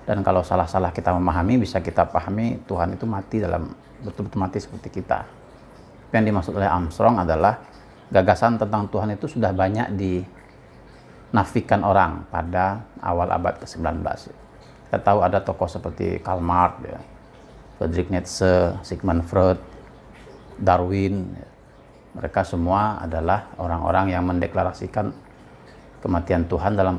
Dan kalau salah-salah kita memahami, bisa kita pahami Tuhan itu mati betul-betul mati seperti kita. Yang dimaksud oleh Armstrong adalah gagasan tentang Tuhan itu sudah banyak dinafikan orang pada awal abad ke-19. Kita tahu ada tokoh seperti Karl Marx, Friedrich Nietzsche, Sigmund Freud, Darwin. Mereka semua adalah orang-orang yang mendeklarasikan kematian Tuhan dalam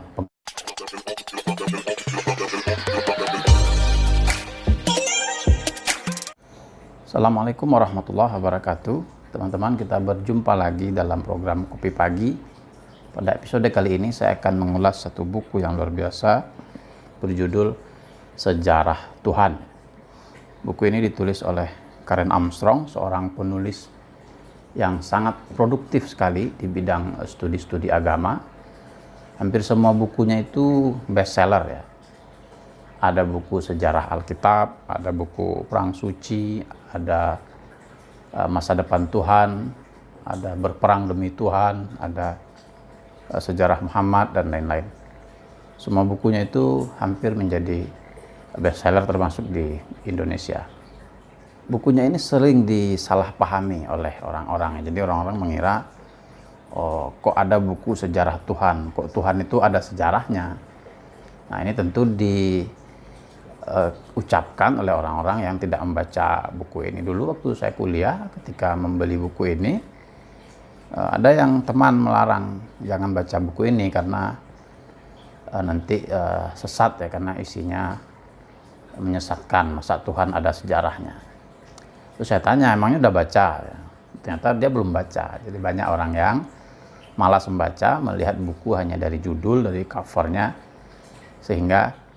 Assalamualaikum warahmatullahi wabarakatuh. Teman-teman, kita berjumpa lagi dalam program Kopi Pagi. Pada episode kali ini saya akan mengulas satu buku yang luar biasa berjudul Sejarah Tuhan. Buku ini ditulis oleh Karen Armstrong, seorang penulis yang sangat produktif sekali di bidang studi-studi agama. Hampir semua bukunya itu bestseller ya. Ada buku sejarah Alkitab, ada buku Perang Suci, ada Masa Depan Tuhan, ada Berperang Demi Tuhan, ada Sejarah Muhammad, dan lain-lain. Semua bukunya itu hampir menjadi bestseller termasuk di Indonesia. Bukunya ini sering disalahpahami oleh orang-orang. Jadi orang-orang mengira, oh kok ada buku sejarah Tuhan, kok Tuhan itu ada sejarahnya. Nah ini tentu ucapkan oleh orang-orang yang tidak membaca buku ini. Dulu waktu saya kuliah, ketika membeli buku ini, ada yang teman melarang jangan baca buku ini karena nanti sesat ya, karena isinya menyesatkan, masa Tuhan ada sejarahnya. Terus saya tanya, emangnya udah baca? Ternyata dia belum baca. Jadi banyak orang yang malas membaca, melihat buku hanya dari judul, dari covernya, sehingga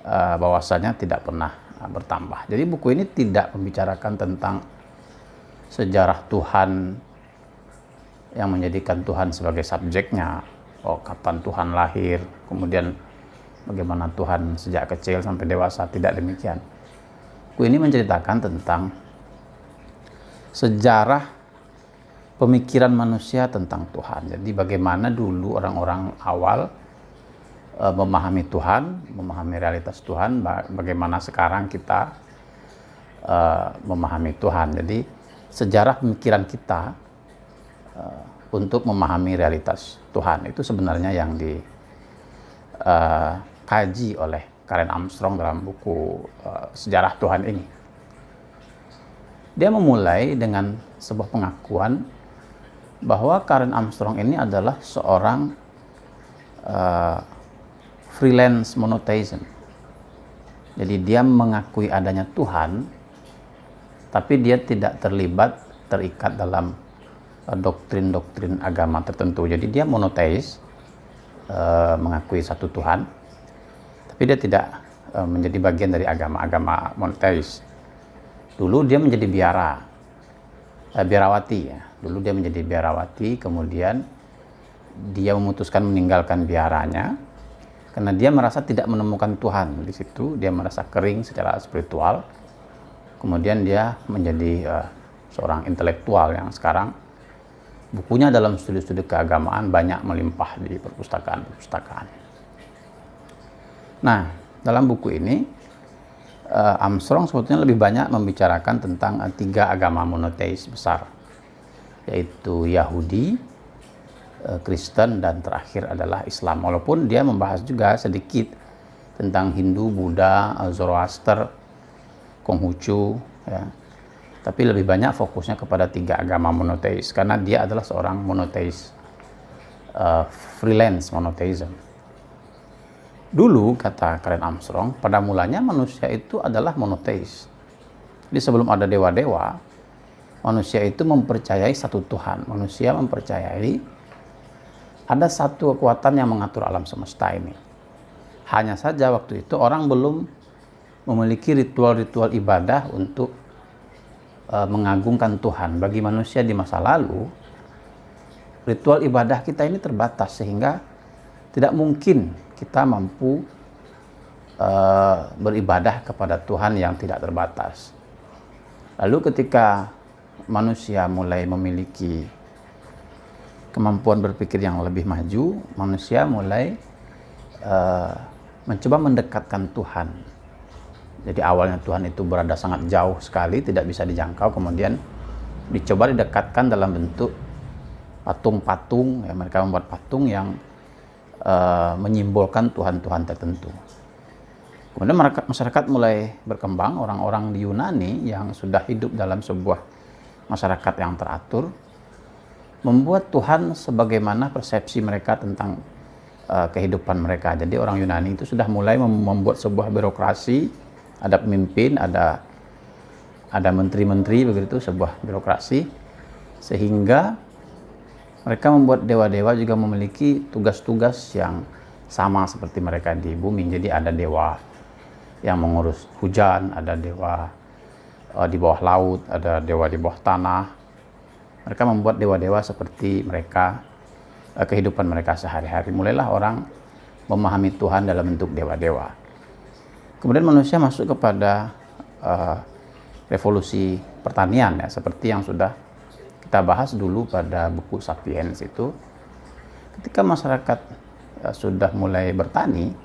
bahwasanya tidak pernah bertambah. Jadi buku ini tidak membicarakan tentang sejarah Tuhan yang menjadikan Tuhan sebagai subjeknya. Oh, kapan Tuhan lahir, kemudian bagaimana Tuhan sejak kecil sampai dewasa, tidak demikian. Buku ini menceritakan tentang sejarah pemikiran manusia tentang Tuhan. Jadi bagaimana dulu orang-orang awal memahami Tuhan, memahami realitas Tuhan, bagaimana sekarang kita memahami Tuhan. Jadi sejarah pemikiran kita untuk memahami realitas Tuhan itu sebenarnya yang dikaji oleh Karen Armstrong dalam buku Sejarah Tuhan ini. Dia memulai dengan sebuah pengakuan bahwa Karen Armstrong ini adalah seorang freelance monotheism. Jadi dia mengakui adanya Tuhan, tapi dia tidak terikat dalam doktrin-doktrin agama tertentu. Jadi dia monotheis, mengakui satu Tuhan, tapi dia tidak menjadi bagian dari agama monotheis. Dulu dia menjadi biarawati ya. Dulu dia menjadi biarawati, kemudian dia memutuskan meninggalkan biaranya karena dia merasa tidak menemukan Tuhan di situ. Dia merasa kering secara spiritual. Kemudian dia menjadi seorang intelektual yang sekarang bukunya dalam studi-studi keagamaan banyak melimpah di perpustakaan-perpustakaan. Nah, dalam buku ini Armstrong sebetulnya lebih banyak membicarakan tentang tiga agama monoteis besar, yaitu Yahudi, Kristen, dan terakhir adalah Islam. Walaupun dia membahas juga sedikit tentang Hindu, Buddha, Zoroaster, Konghucu, ya. Tapi lebih banyak fokusnya kepada tiga agama monoteis karena dia adalah seorang monoteis, freelance monotheism. Dulu, kata Karen Armstrong, pada mulanya manusia itu adalah monoteis. Jadi sebelum ada dewa-dewa, manusia itu mempercayai satu Tuhan. Manusia mempercayai ada satu kekuatan yang mengatur alam semesta ini. Hanya saja waktu itu orang belum memiliki ritual-ritual ibadah untuk mengagungkan Tuhan. Bagi manusia di masa lalu, ritual ibadah kita ini terbatas sehingga tidak mungkin kita mampu beribadah kepada Tuhan yang tidak terbatas. Lalu ketika manusia mulai memiliki kemampuan berpikir yang lebih maju, manusia mulai mencoba mendekatkan Tuhan Jadi awalnya Tuhan itu berada sangat jauh sekali, tidak bisa dijangkau, kemudian dicoba didekatkan dalam bentuk patung-patung, ya, mereka membuat patung yang menyimbolkan Tuhan-Tuhan tertentu. Kemudian masyarakat mulai berkembang, orang-orang di Yunani yang sudah hidup dalam sebuah masyarakat yang teratur, membuat Tuhan sebagaimana persepsi mereka tentang kehidupan mereka. Jadi orang Yunani itu sudah mulai membuat sebuah birokrasi, ada pemimpin, ada menteri-menteri, begitu, sebuah birokrasi, sehingga mereka membuat dewa-dewa juga memiliki tugas-tugas yang sama seperti mereka di bumi. Jadi ada dewa yang mengurus hujan, ada dewa di bawah laut, ada dewa di bawah tanah. Mereka membuat dewa-dewa seperti mereka, kehidupan mereka sehari-hari. Mulailah orang memahami Tuhan dalam bentuk dewa-dewa. Kemudian manusia masuk kepada revolusi pertanian, ya, seperti yang sudah kita bahas dulu pada buku Sapiens itu. Ketika masyarakat sudah mulai bertani,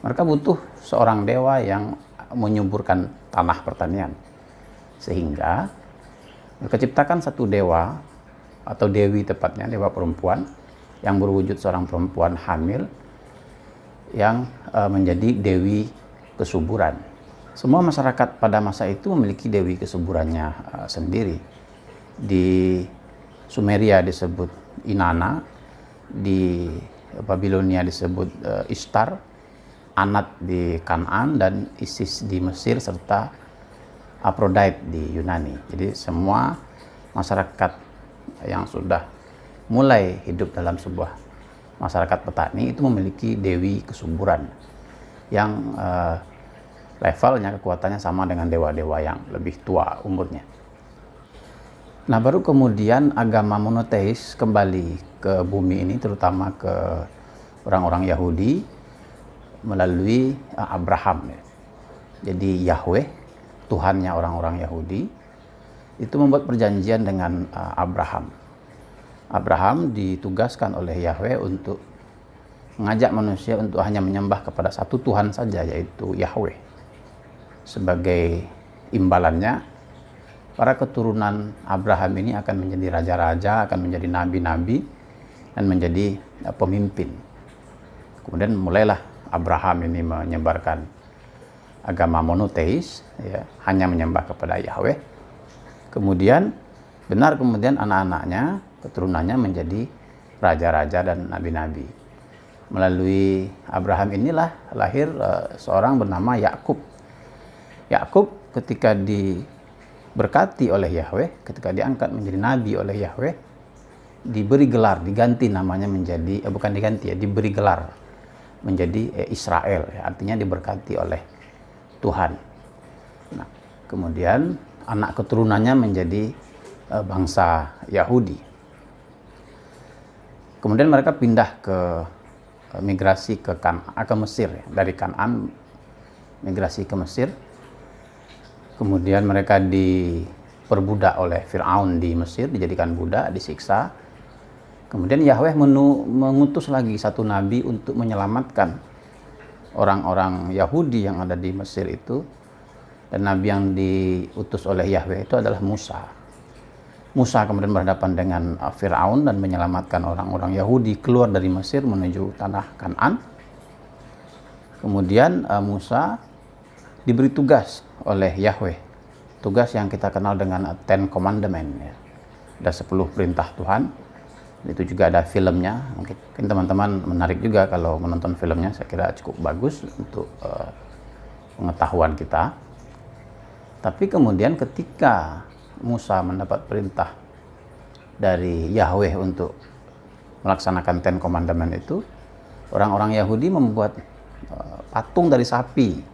mereka butuh seorang dewa yang menyuburkan tanah pertanian. Sehingga mereka ciptakan satu dewa, atau dewi tepatnya, dewa perempuan, yang berwujud seorang perempuan hamil, yang menjadi dewi kesuburan. Semua masyarakat pada masa itu memiliki dewi kesuburannya sendiri. Di Sumeria disebut Inanna, di Babilonia disebut Ishtar, Anat di Kanaan, dan Isis di Mesir, serta Aphrodite di Yunani. Jadi semua masyarakat yang sudah mulai hidup dalam sebuah masyarakat petani itu memiliki dewi kesuburan yang levelnya, kekuatannya sama dengan dewa-dewa yang lebih tua umurnya. Nah, baru kemudian agama monoteis kembali ke bumi ini, terutama ke orang-orang Yahudi melalui Abraham. Jadi Yahweh, Tuhannya orang-orang Yahudi, itu membuat perjanjian dengan Abraham. Abraham ditugaskan oleh Yahweh untuk mengajak manusia untuk hanya menyembah kepada satu Tuhan saja, yaitu Yahweh. Sebagai imbalannya, para keturunan Abraham ini akan menjadi raja-raja, akan menjadi nabi-nabi, dan menjadi pemimpin. Kemudian mulailah Abraham ini menyebarkan agama monoteis, ya, hanya menyembah kepada Yahweh. Kemudian anak-anaknya, keturunannya menjadi raja-raja dan nabi-nabi. Melalui Abraham inilah lahir seorang bernama Yakub. Yakub ketika diberkati oleh Yahweh, ketika diangkat menjadi nabi oleh Yahweh, diberi gelar, diganti namanya menjadi, bukan diganti ya, diberi gelar menjadi Israel, ya, artinya diberkati oleh Tuhan. Nah, kemudian anak keturunannya menjadi bangsa Yahudi. Kemudian mereka pindah ke migrasi ke Mesir, ya. Dari Kanaan migrasi ke Mesir. Kemudian mereka diperbudak oleh Fir'aun di Mesir, dijadikan budak, disiksa. Kemudian Yahweh mengutus lagi satu nabi untuk menyelamatkan orang-orang Yahudi yang ada di Mesir itu. Dan nabi yang diutus oleh Yahweh itu adalah Musa. Musa kemudian berhadapan dengan Fir'aun dan menyelamatkan orang-orang Yahudi keluar dari Mesir menuju tanah Kanaan. Kemudian Musa diberi tugas oleh Yahweh, tugas yang kita kenal dengan Ten Commandments, ya. Ada 10 perintah Tuhan. Itu juga ada filmnya. Mungkin teman-teman menarik juga kalau menonton filmnya. Saya kira cukup bagus untuk pengetahuan kita. Tapi kemudian ketika Musa mendapat perintah dari Yahweh untuk melaksanakan Ten Commandments itu, orang-orang Yahudi membuat patung dari sapi.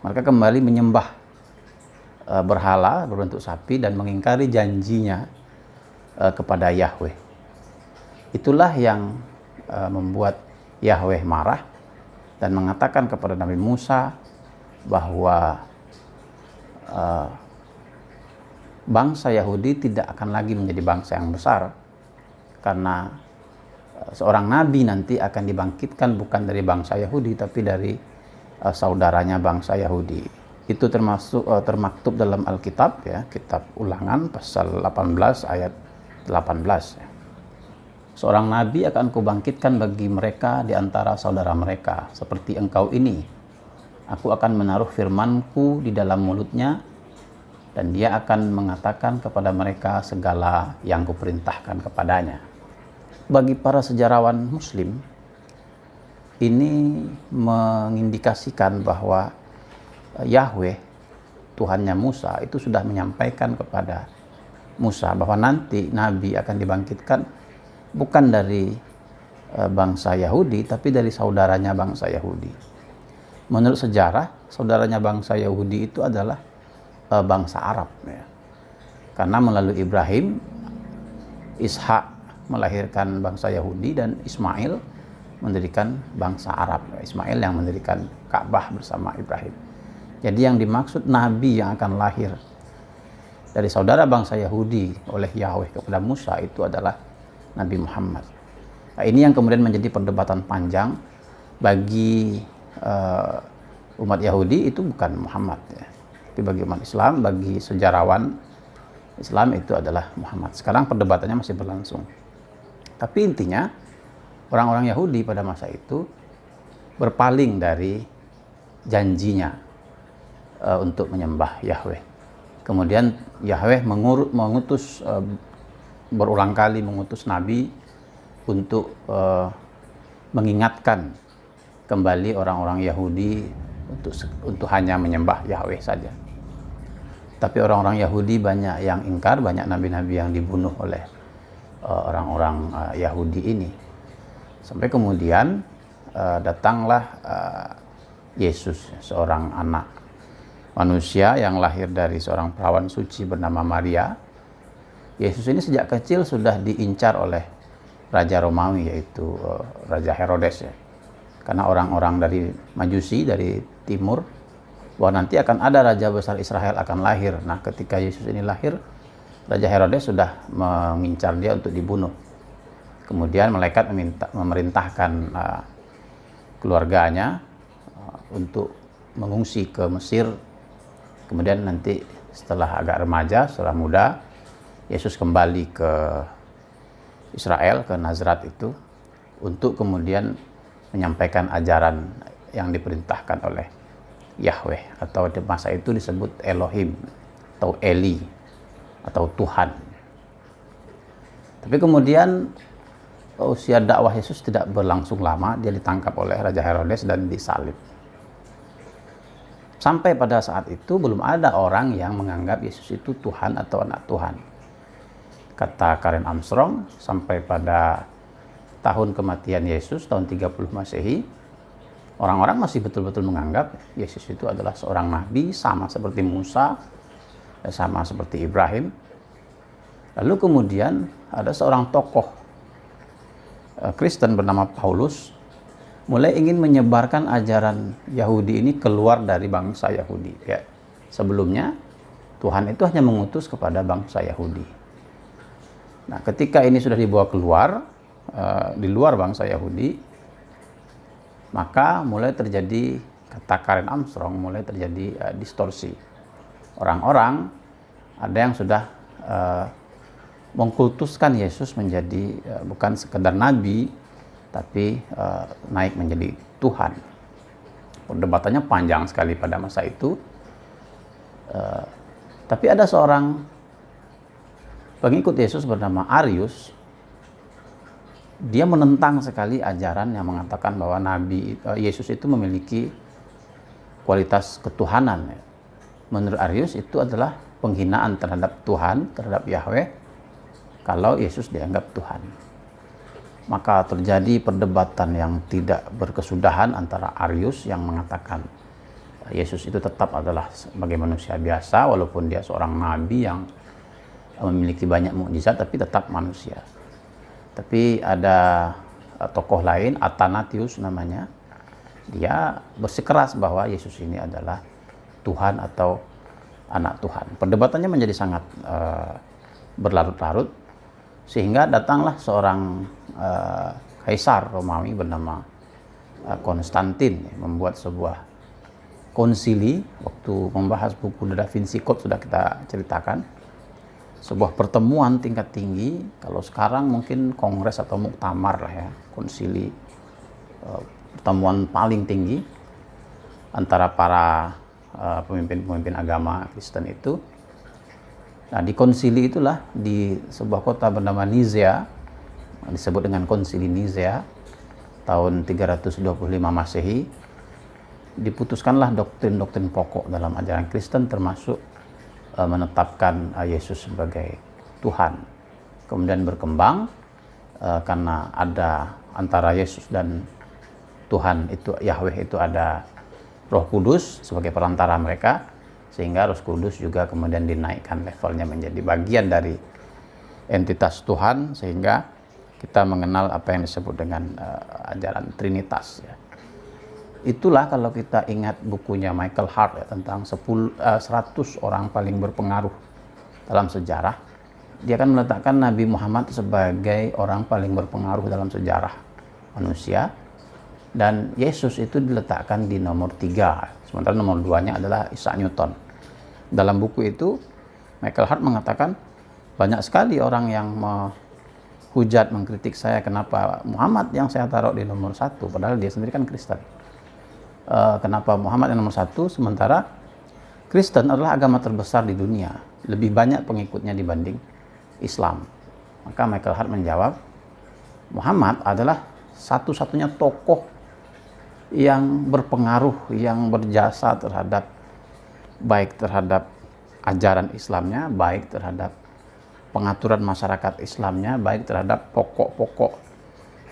Mereka kembali menyembah berhala berbentuk sapi dan mengingkari janjinya kepada Yahweh. Itulah yang membuat Yahweh marah dan mengatakan kepada Nabi Musa bahwa bangsa Yahudi tidak akan lagi menjadi bangsa yang besar, karena seorang nabi nanti akan dibangkitkan bukan dari bangsa Yahudi tapi dari saudaranya bangsa Yahudi. Itu termasuk termaktub dalam Alkitab, ya, kitab Ulangan pasal 18 ayat 18. Ya. Seorang nabi akan kubangkitkan bagi mereka di antara saudara mereka, seperti engkau ini. Aku akan menaruh firmanku di dalam mulutnya, dan dia akan mengatakan kepada mereka segala yang kuperintahkan kepadanya. Bagi para sejarawan Muslim, ini mengindikasikan bahwa Yahweh, Tuhannya Musa, itu sudah menyampaikan kepada Musa bahwa nanti Nabi akan dibangkitkan bukan dari bangsa Yahudi, tapi dari saudaranya bangsa Yahudi. Menurut sejarah, saudaranya bangsa Yahudi itu adalah bangsa Arab, ya. Karena melalui Ibrahim, Ishak melahirkan bangsa Yahudi dan Ismail mendirikan bangsa Arab. Ismail yang mendirikan Ka'bah bersama Ibrahim. Jadi yang dimaksud Nabi yang akan lahir dari saudara bangsa Yahudi oleh Yahweh kepada Musa itu adalah Nabi Muhammad. Nah, ini yang kemudian menjadi perdebatan panjang bagi umat Yahudi. Itu bukan Muhammad, ya. Tapi bagi umat Islam, bagi sejarawan Islam itu adalah Muhammad. Sekarang perdebatannya masih berlangsung. Tapi intinya orang-orang Yahudi pada masa itu berpaling dari janjinya untuk menyembah Yahweh. Kemudian Yahweh mengutus berulang kali mengutus Nabi untuk mengingatkan kembali orang-orang Yahudi untuk hanya menyembah Yahweh saja. Tapi orang-orang Yahudi banyak yang ingkar, banyak nabi-nabi yang dibunuh oleh orang-orang Yahudi ini. Sampai kemudian datanglah Yesus, seorang anak manusia yang lahir dari seorang perawan suci bernama Maria. Yesus ini sejak kecil sudah diincar oleh Raja Romawi, yaitu Raja Herodes, ya. Karena orang-orang dari Majusi, dari timur, bahwa nanti akan ada Raja besar Israel akan lahir. Nah, ketika Yesus ini lahir, Raja Herodes sudah mengincar dia untuk dibunuh. Kemudian malaikat memerintahkan keluarganya untuk mengungsi ke Mesir. Kemudian nanti setelah agak remaja, setelah muda, Yesus kembali ke Israel, ke Nazaret itu, untuk kemudian menyampaikan ajaran yang diperintahkan oleh Yahweh, atau di masa itu disebut Elohim atau Eli atau Tuhan. Tapi kemudian usia dakwah Yesus tidak berlangsung lama, dia ditangkap oleh Raja Herodes dan disalib. Sampai pada saat itu belum ada orang yang menganggap Yesus itu Tuhan atau anak Tuhan. Kata Karen Armstrong, sampai pada tahun kematian Yesus, tahun 30 Masehi, orang-orang masih betul-betul menganggap Yesus itu adalah seorang nabi, sama seperti Musa, sama seperti Ibrahim. Lalu kemudian ada seorang tokoh Kristen bernama Paulus, mulai ingin menyebarkan ajaran Yahudi ini keluar dari bangsa Yahudi. Ya, sebelumnya Tuhan itu hanya mengutus kepada bangsa Yahudi. Nah, ketika ini sudah dibawa keluar di luar bangsa Yahudi, maka mulai terjadi, kata Karen Armstrong, mulai terjadi distorsi. Orang-orang ada yang sudah mengkultuskan Yesus menjadi bukan sekedar nabi, tapi naik menjadi Tuhan. Perdebatannya panjang sekali pada masa itu. Tapi ada seorang pengikut Yesus bernama Arius. Dia menentang sekali ajaran yang mengatakan bahwa Nabi Yesus itu memiliki kualitas ketuhanan. Menurut Arius itu adalah penghinaan terhadap Tuhan, terhadap Yahweh, kalau Yesus dianggap Tuhan. Maka terjadi perdebatan yang tidak berkesudahan antara Arius yang mengatakan Yesus itu tetap adalah sebagai manusia biasa, walaupun dia seorang nabi yang memiliki banyak mukjizat, tapi tetap manusia. Tapi ada tokoh lain, Athanasius namanya, dia bersikeras bahwa Yesus ini adalah Tuhan atau anak Tuhan. Perdebatannya menjadi sangat berlarut-larut, sehingga datanglah seorang kaisar Romawi bernama Konstantin, membuat sebuah konsili, waktu membahas buku Da Vinci Code sudah kita ceritakan, sebuah pertemuan tingkat tinggi. Kalau sekarang mungkin kongres atau muktamar lah ya, konsili, pertemuan paling tinggi antara para pemimpin-pemimpin agama Kristen itu. Nah, di konsili itulah, di sebuah kota bernama Nizea, disebut dengan konsili Nizea, tahun 325 Masehi, diputuskanlah doktrin-doktrin pokok dalam ajaran Kristen, termasuk menetapkan Yesus sebagai Tuhan. Kemudian berkembang karena ada antara Yesus dan Tuhan itu, Yahweh itu, ada Roh Kudus sebagai perantara mereka, sehingga Roh Kudus juga kemudian dinaikkan levelnya menjadi bagian dari entitas Tuhan, sehingga kita mengenal apa yang disebut dengan ajaran Trinitas ya. Itulah kalau kita ingat bukunya Michael Hart ya, tentang 100 orang paling berpengaruh dalam sejarah. Dia akan meletakkan Nabi Muhammad sebagai orang paling berpengaruh dalam sejarah manusia, dan Yesus itu diletakkan di nomor 3, sementara nomor 2-nya adalah Isaac Newton. Dalam buku itu Michael Hart mengatakan banyak sekali orang yang menghujat, mengkritik saya kenapa Muhammad yang saya taruh di nomor 1, padahal dia sendiri kan Kristen. Kenapa Muhammad yang nomor 1, sementara Kristen adalah agama terbesar di dunia, lebih banyak pengikutnya dibanding Islam. Maka Michael Hart menjawab, Muhammad adalah satu-satunya tokoh yang berpengaruh, yang berjasa terhadap, baik terhadap ajaran Islamnya, baik terhadap pengaturan masyarakat Islamnya, baik terhadap pokok-pokok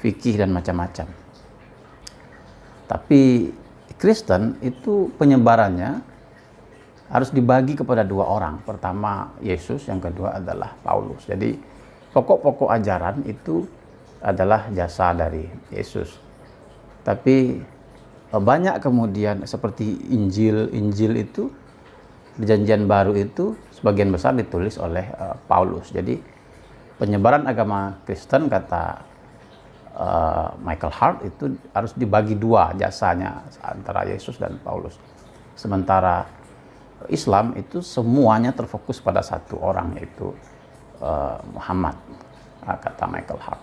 fikih dan macam-macam. Tapi Kristen itu penyebarannya harus dibagi kepada 2 orang. Pertama Yesus, yang kedua adalah Paulus. Jadi pokok-pokok ajaran itu adalah jasa dari Yesus. Tapi banyak kemudian seperti Injil itu, Perjanjian Baru itu sebagian besar ditulis oleh Paulus. Jadi penyebaran agama Kristen, kata Michael Hart, itu harus dibagi 2 jasanya antara Yesus dan Paulus. Sementara Islam itu semuanya terfokus pada 1 orang, yaitu Muhammad, kata Michael Hart.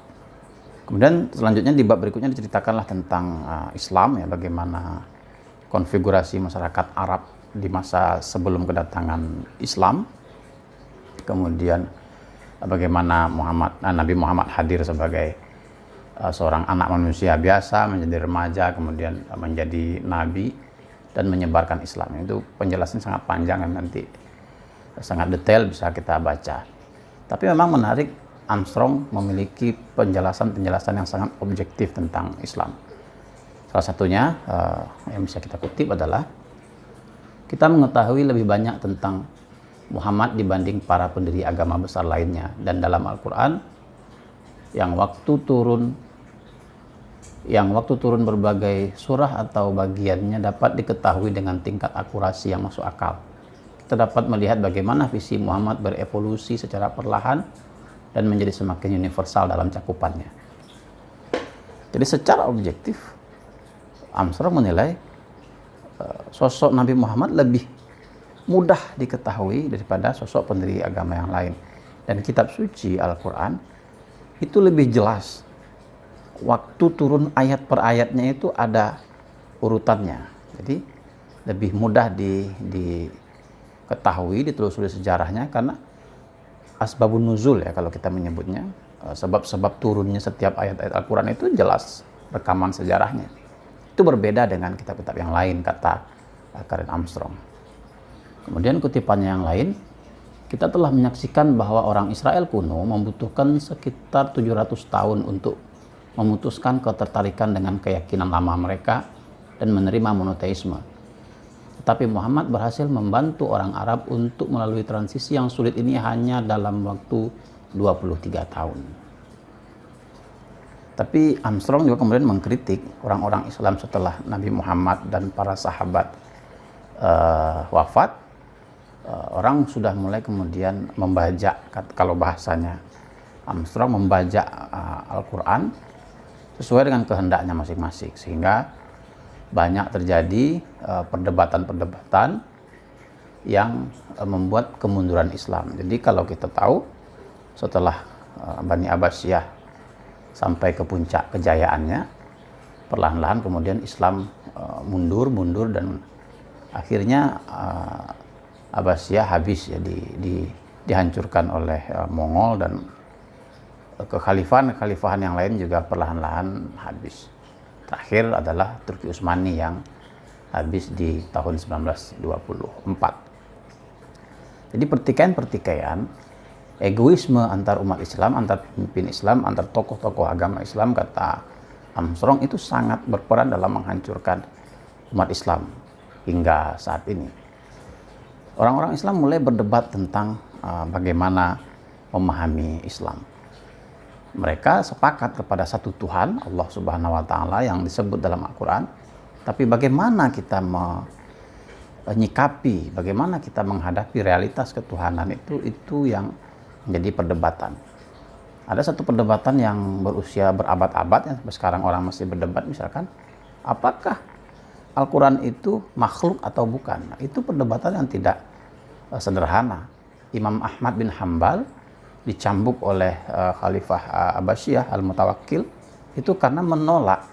Kemudian selanjutnya di bab berikutnya diceritakanlah tentang Islam ya, bagaimana konfigurasi masyarakat Arab di masa sebelum kedatangan Islam. Kemudian bagaimana Nabi Muhammad hadir sebagai seorang anak manusia biasa, menjadi remaja, kemudian menjadi nabi dan menyebarkan Islam. Itu penjelasan sangat panjang dan nanti sangat detail bisa kita baca. Tapi memang menarik, Armstrong memiliki penjelasan-penjelasan yang sangat objektif tentang Islam. Salah satunya yang bisa kita kutip adalah, kita mengetahui lebih banyak tentang Muhammad dibanding para pendiri agama besar lainnya, dan dalam Al-Quran yang waktu turun berbagai surah atau bagiannya dapat diketahui dengan tingkat akurasi yang masuk akal. Kita dapat melihat bagaimana visi Muhammad berevolusi secara perlahan dan menjadi semakin universal dalam cakupannya. Jadi secara objektif, Armstrong menilai sosok Nabi Muhammad lebih mudah diketahui daripada sosok pendiri agama yang lain. Dan kitab suci Al-Quran itu lebih jelas. Waktu turun ayat per ayatnya itu ada urutannya. Jadi lebih mudah diketahui, ditelusuri sejarahnya, karena asbabun nuzul ya kalau kita menyebutnya, sebab-sebab turunnya setiap ayat-ayat Al-Quran itu jelas rekaman sejarahnya. Itu berbeda dengan kitab-kitab yang lain, kata Karen Armstrong. Kemudian kutipannya yang lain, kita telah menyaksikan bahwa orang Israel kuno membutuhkan sekitar 700 tahun untuk memutuskan ketertarikan dengan keyakinan lama mereka dan menerima monoteisme. Tetapi Muhammad berhasil membantu orang Arab untuk melalui transisi yang sulit ini hanya dalam waktu 23 tahun. Tapi Armstrong juga kemudian mengkritik orang-orang Islam setelah Nabi Muhammad dan para sahabat wafat. Orang sudah mulai kemudian membajak, kalau bahasanya Armstrong, membajak Al-Quran sesuai dengan kehendaknya masing-masing, sehingga banyak terjadi perdebatan-perdebatan yang membuat kemunduran Islam. Jadi kalau kita tahu setelah Bani Abbasiyah sampai ke puncak kejayaannya, perlahan-lahan kemudian Islam mundur dan akhirnya Abbasiyah habis ya, dihancurkan oleh Mongol, dan kekhalifahan yang lain juga perlahan-lahan habis. Terakhir adalah Turki Utsmani yang habis di tahun 1924. Jadi pertikaian egoisme antar umat Islam, antar pemimpin Islam, antar tokoh-tokoh agama Islam, kata Armstrong, itu sangat berperan dalam menghancurkan umat Islam hingga saat ini. Orang-orang Islam mulai berdebat tentang bagaimana memahami Islam. Mereka sepakat kepada satu Tuhan, Allah Subhanahu wa Ta'ala, yang disebut dalam Al-Quran. Tapi bagaimana kita menyikapi, bagaimana kita menghadapi realitas ketuhanan itu yang menjadi perdebatan. Ada satu perdebatan yang berusia berabad-abad, yang sampai sekarang orang masih berdebat, misalkan, apakah Al-Quran itu makhluk atau bukan? Nah, itu perdebatan yang tidak sederhana. Imam Ahmad bin Hambal dicambuk oleh Khalifah Abbasiyah Al-Mutawakkil itu karena menolak,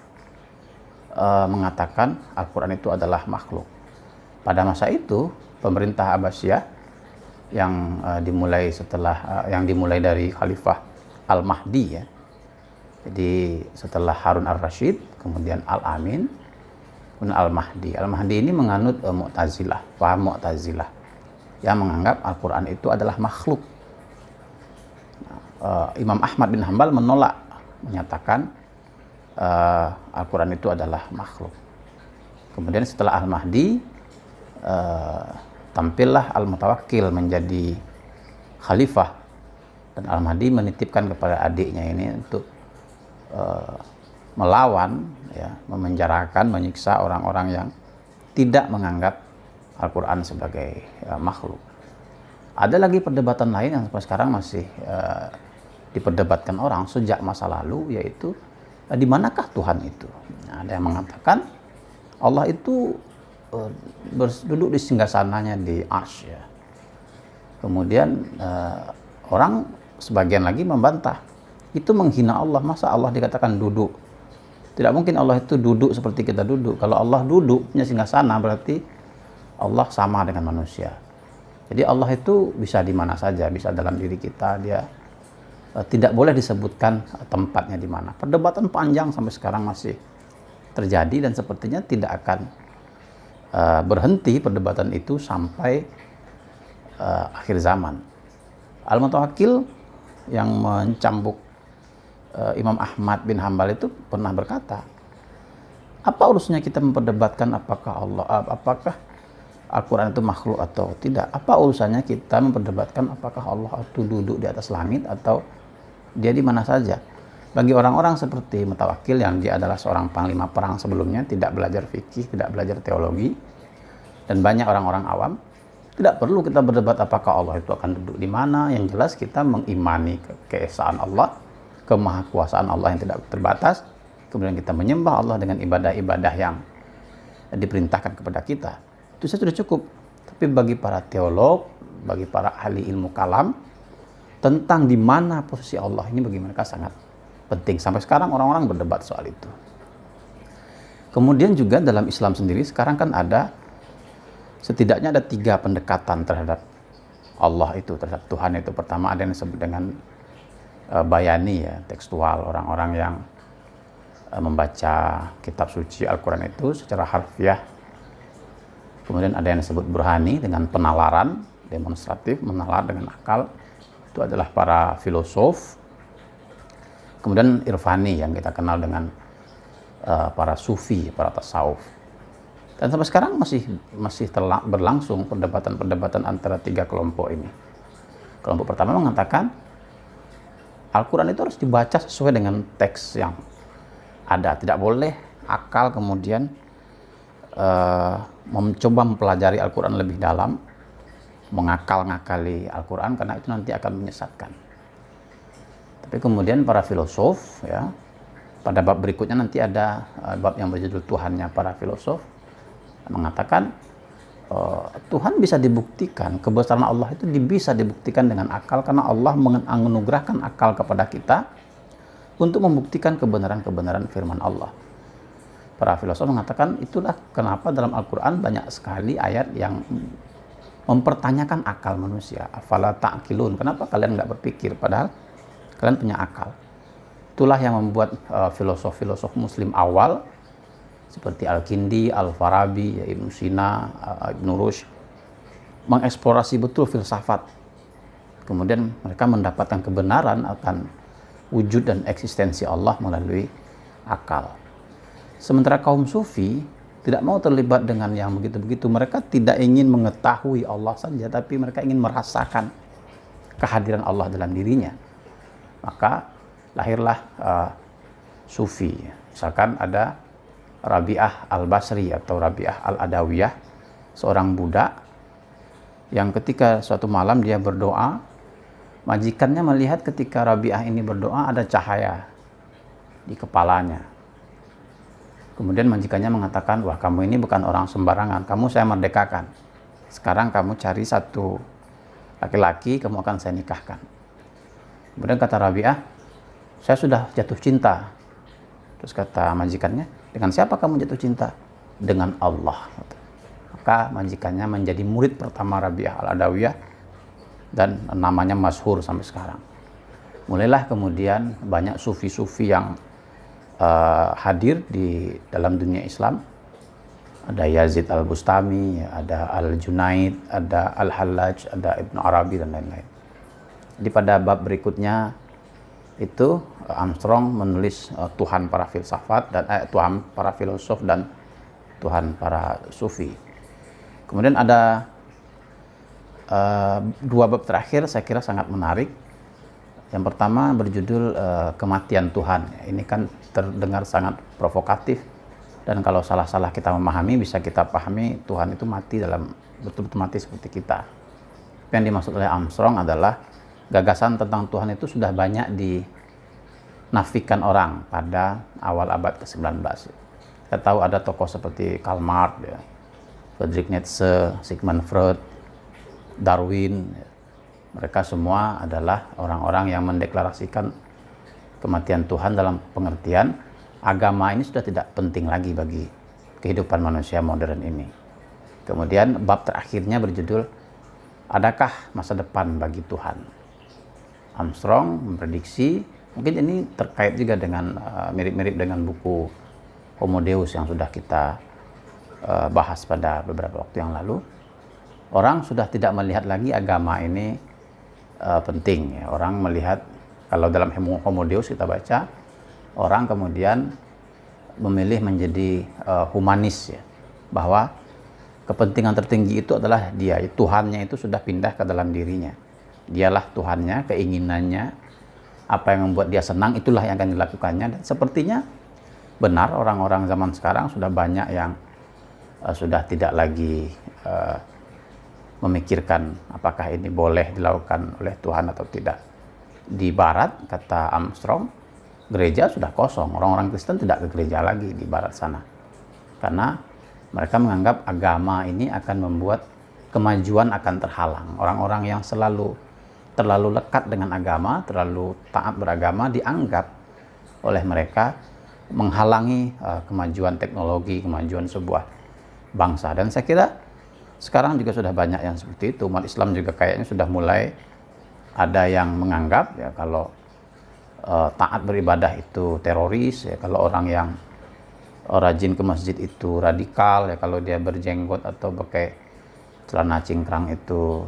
mengatakan Al-Quran itu adalah makhluk. Pada masa itu pemerintah Abbasiyah yang dimulai dari Khalifah Al-Mahdi ya. Jadi setelah Harun Ar-Rasyid, kemudian Al-Amin, kemudian Al-Mahdi. Al-Mahdi ini menganut Mu'tazilah, paham Mu'tazilah, yang menganggap Al-Quran itu adalah makhluk. Imam Ahmad bin Hambal menolak, menyatakan Al-Quran itu adalah makhluk. Kemudian setelah Al-Mahdi, tampillah Al-Mutawakkil menjadi khalifah, dan Al-Mahdi menitipkan kepada adiknya ini untuk melawan, ya, memenjarakan, menyiksa orang-orang yang tidak menganggap Al-Quran sebagai makhluk. Ada lagi perdebatan lain yang sampai sekarang masih diperdebatkan orang sejak masa lalu, yaitu di manakah Tuhan itu? Nah, ada yang mengatakan Allah itu duduk di singgasananya di Arsy ya. Kemudian orang sebagian lagi membantah, itu menghina Allah, masa Allah dikatakan duduk? Tidak mungkin Allah itu duduk seperti kita duduk. Kalau Allah duduk punya singgasana, berarti Allah sama dengan manusia. Jadi Allah itu bisa di mana saja, bisa dalam diri kita. Dia tidak boleh disebutkan tempatnya di mana. Perdebatan panjang sampai sekarang masih terjadi, dan sepertinya tidak akan berhenti perdebatan itu sampai akhir zaman. Al-Mutawakkil yang mencambuk Imam Ahmad bin Hambal itu pernah berkata, apa urusannya kita memperdebatkan apakah Al-Quran itu makhluk atau tidak? Apa urusannya kita memperdebatkan apakah Allah itu duduk di atas langit atau dia di mana saja? Bagi orang-orang seperti Mutawakkil, yang dia adalah seorang panglima perang sebelumnya, tidak belajar fikih, tidak belajar teologi, dan banyak orang-orang awam, tidak perlu kita berdebat apakah Allah itu akan duduk di mana. Yang jelas kita mengimani keesaan Allah, kemahakuasaan Allah yang tidak terbatas, kemudian kita menyembah Allah dengan ibadah-ibadah yang diperintahkan kepada kita. Itu saja sudah cukup. Tapi bagi para teolog, bagi para ahli ilmu kalam, tentang di mana posisi Allah ini bagi mereka sangat penting. Sampai sekarang orang-orang berdebat soal itu. Kemudian juga dalam Islam sendiri sekarang kan setidaknya ada 3 pendekatan terhadap Allah itu, terhadap Tuhan itu. Pertama ada yang disebut dengan bayani ya, tekstual, orang-orang yang membaca kitab suci Al-Quran itu secara harfiah. Kemudian ada yang disebut burhani, dengan penalaran, demonstratif, menalar dengan akal. Itu adalah para filosof. Kemudian irfani, yang kita kenal dengan para sufi, para tasawuf. Dan sampai sekarang masih berlangsung perdebatan-perdebatan antara 3 kelompok ini. Kelompok pertama mengatakan Al-Quran itu harus dibaca sesuai dengan teks yang ada. Tidak boleh akal kemudian mencoba mempelajari Al-Quran lebih dalam, mengakal-ngakali Al-Quran, karena itu nanti akan menyesatkan. Tapi kemudian para filosof ya pada bab berikutnya nanti ada bab yang berjudul Tuhannya para filosof, mengatakan Tuhan bisa dibuktikan, kebesaran Allah itu bisa dibuktikan dengan akal, karena Allah menganugerahkan akal kepada kita untuk membuktikan kebenaran-kebenaran firman Allah. Para filosof mengatakan itulah kenapa dalam Al-Quran banyak sekali ayat yang mempertanyakan akal manusia. Afala ta'qilun, kenapa kalian nggak berpikir padahal kalian punya akal. Itulah yang membuat filosof-filosof muslim awal seperti Al-Kindi, Al-Farabi, Ibnu Sina, Ibnu Rushd mengeksplorasi betul filsafat. Kemudian mereka mendapatkan kebenaran akan wujud dan eksistensi Allah melalui akal. Sementara kaum sufi tidak mau terlibat dengan yang begitu-begitu. Mereka tidak ingin mengetahui Allah saja, tapi mereka ingin merasakan kehadiran Allah dalam dirinya. Maka lahirlah sufi. Misalkan ada Rabi'ah al-Basri atau Rabi'ah al-Adawiyah, seorang budak yang ketika suatu malam dia berdoa, majikannya melihat ketika Rabi'ah ini berdoa ada cahaya di kepalanya. Kemudian majikannya mengatakan, wah kamu ini bukan orang sembarangan, kamu saya merdekakan. Sekarang kamu cari satu laki-laki, kamu akan saya nikahkan. Kemudian kata Rabi'ah, saya sudah jatuh cinta. Terus kata majikannya, dengan siapa kamu jatuh cinta? Dengan Allah. Maka majikannya menjadi murid pertama Rabi'ah al-Adawiyah dan namanya masyhur sampai sekarang. Mulailah kemudian banyak sufi-sufi yang hadir di dalam dunia Islam. Ada Yazid al-Bustami, ada Al-Junaid, ada Al-Hallaj, ada Ibnu Arabi dan lain-lain. Jadi pada bab berikutnya itu Armstrong menulis Tuhan para filsafat dan Tuhan para filosof dan Tuhan para sufi. Kemudian ada dua bab terakhir saya kira sangat menarik. Yang pertama berjudul Kematian Tuhan. Ini kan terdengar sangat provokatif, dan kalau salah-salah kita memahami bisa kita pahami Tuhan itu mati dalam betul-betul mati seperti kita. Yang dimaksud oleh Armstrong adalah gagasan tentang Tuhan itu sudah banyak dinafikan orang pada awal abad ke-19. Kita tahu ada tokoh seperti Karl Marx, ya, Friedrich Nietzsche, Sigmund Freud, Darwin. Mereka semua adalah orang-orang yang mendeklarasikan kematian Tuhan dalam pengertian agama ini sudah tidak penting lagi bagi kehidupan manusia modern ini. Kemudian bab terakhirnya berjudul Adakah masa depan bagi Tuhan? Armstrong memprediksi, mungkin ini terkait juga dengan mirip-mirip dengan buku Homo Deus yang sudah kita bahas pada beberapa waktu yang lalu. Orang sudah tidak melihat lagi agama ini penting, ya. Orang melihat, kalau dalam Homo Deus kita baca, orang kemudian memilih menjadi humanis, ya, bahwa kepentingan tertinggi itu adalah dia, Tuhannya itu sudah pindah ke dalam dirinya. Dialah Tuhannya, keinginannya, apa yang membuat dia senang itulah yang akan dilakukannya. Dan sepertinya benar, orang-orang zaman sekarang sudah banyak yang sudah tidak lagi memikirkan apakah ini boleh dilakukan oleh Tuhan atau tidak. Di barat, kata Armstrong, gereja sudah kosong. Orang-orang Kristen tidak ke gereja lagi di barat sana. Karena mereka menganggap agama ini akan membuat kemajuan akan terhalang. Orang-orang yang terlalu lekat dengan agama, terlalu taat beragama, dianggap oleh mereka menghalangi kemajuan teknologi, kemajuan sebuah bangsa. Dan saya kira sekarang juga sudah banyak yang seperti itu. Umat Islam juga kayaknya sudah mulai ada yang menganggap, ya, kalau taat beribadah itu teroris, ya, kalau orang yang rajin ke masjid itu radikal, ya, kalau dia berjenggot atau pakai celana cingkrang itu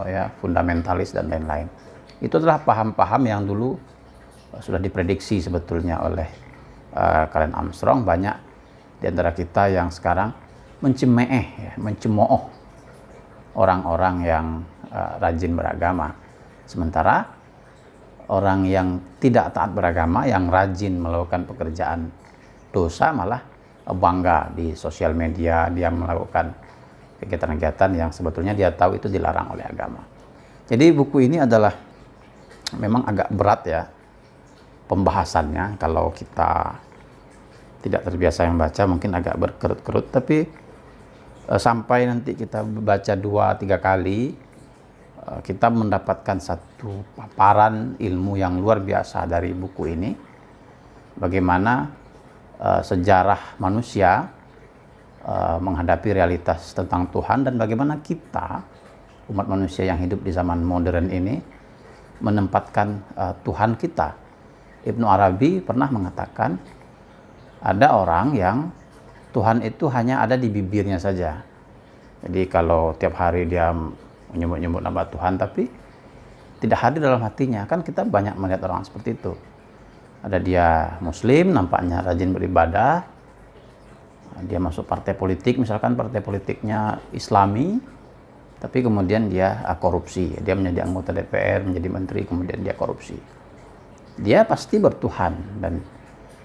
ya fundamentalis dan lain-lain. Itu adalah paham-paham yang dulu sudah diprediksi sebetulnya oleh Karen Armstrong. Banyak di antara kita yang sekarang mencemooh orang-orang yang rajin beragama. Sementara orang yang tidak taat beragama, yang rajin melakukan pekerjaan dosa, malah bangga di sosial media dia melakukan kegiatan-kegiatan yang sebetulnya dia tahu itu dilarang oleh agama. Jadi buku ini adalah memang agak berat, ya, pembahasannya kalau kita tidak terbiasa yang baca mungkin agak berkerut-kerut, tapi sampai nanti kita baca 2-3 kali, kita mendapatkan satu paparan ilmu yang luar biasa dari buku ini. Bagaimana sejarah manusia menghadapi realitas tentang Tuhan, dan bagaimana kita, umat manusia yang hidup di zaman modern ini, menempatkan Tuhan kita. Ibnu Arabi pernah mengatakan, ada orang yang Tuhan itu hanya ada di bibirnya saja. Jadi kalau tiap hari dia menyebut-nyebut nama Tuhan, tapi tidak hadir dalam hatinya. Kan kita banyak melihat orang seperti itu. Ada dia Muslim, nampaknya rajin beribadah. Dia masuk partai politik, misalkan partai politiknya Islami, tapi kemudian dia korupsi. Dia menjadi anggota DPR, menjadi menteri, kemudian dia korupsi. Dia pasti bertuhan,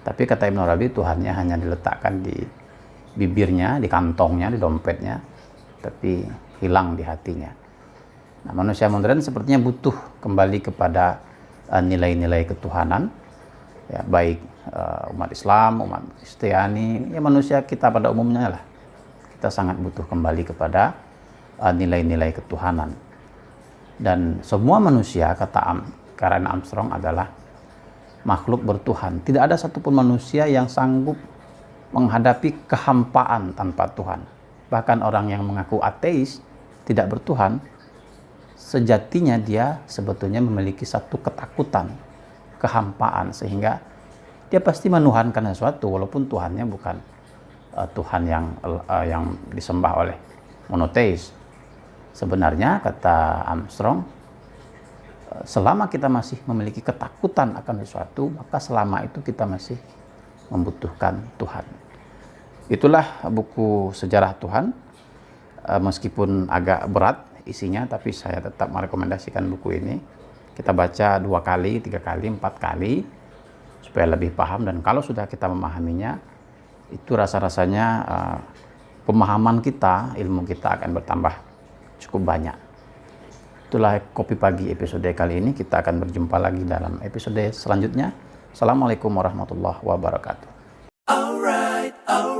tapi kata Ibnu Arabi, Tuhannya hanya diletakkan di bibirnya, di kantongnya, di dompetnya, tapi hilang di hatinya. Nah, manusia modern sepertinya butuh kembali kepada nilai-nilai ketuhanan, ya, baik umat Islam, umat Kristiani, ya manusia kita pada umumnya lah. Kita sangat butuh kembali kepada nilai-nilai ketuhanan. Dan semua manusia, kata Karen Armstrong, adalah makhluk bertuhan. Tidak ada satupun manusia yang sanggup menghadapi kehampaan tanpa Tuhan. Bahkan orang yang mengaku ateis, tidak bertuhan, sejatinya dia sebetulnya memiliki satu ketakutan, kehampaan, sehingga dia pasti menuhankan sesuatu walaupun Tuhannya bukan Tuhan yang disembah oleh monoteis. Sebenarnya, kata Armstrong, selama kita masih memiliki ketakutan akan sesuatu, maka selama itu kita masih membutuhkan Tuhan. Itulah buku Sejarah Tuhan. Meskipun agak berat isinya, tapi saya tetap merekomendasikan buku ini. Kita baca 2 kali, 3 kali, 4 kali, supaya lebih paham. Dan kalau sudah kita memahaminya, itu rasa-rasanya pemahaman kita, ilmu kita akan bertambah cukup banyak. Itulah Kopi Pagi episode kali ini. Kita akan berjumpa lagi dalam episode selanjutnya. Assalamualaikum warahmatullahi wabarakatuh. Alright.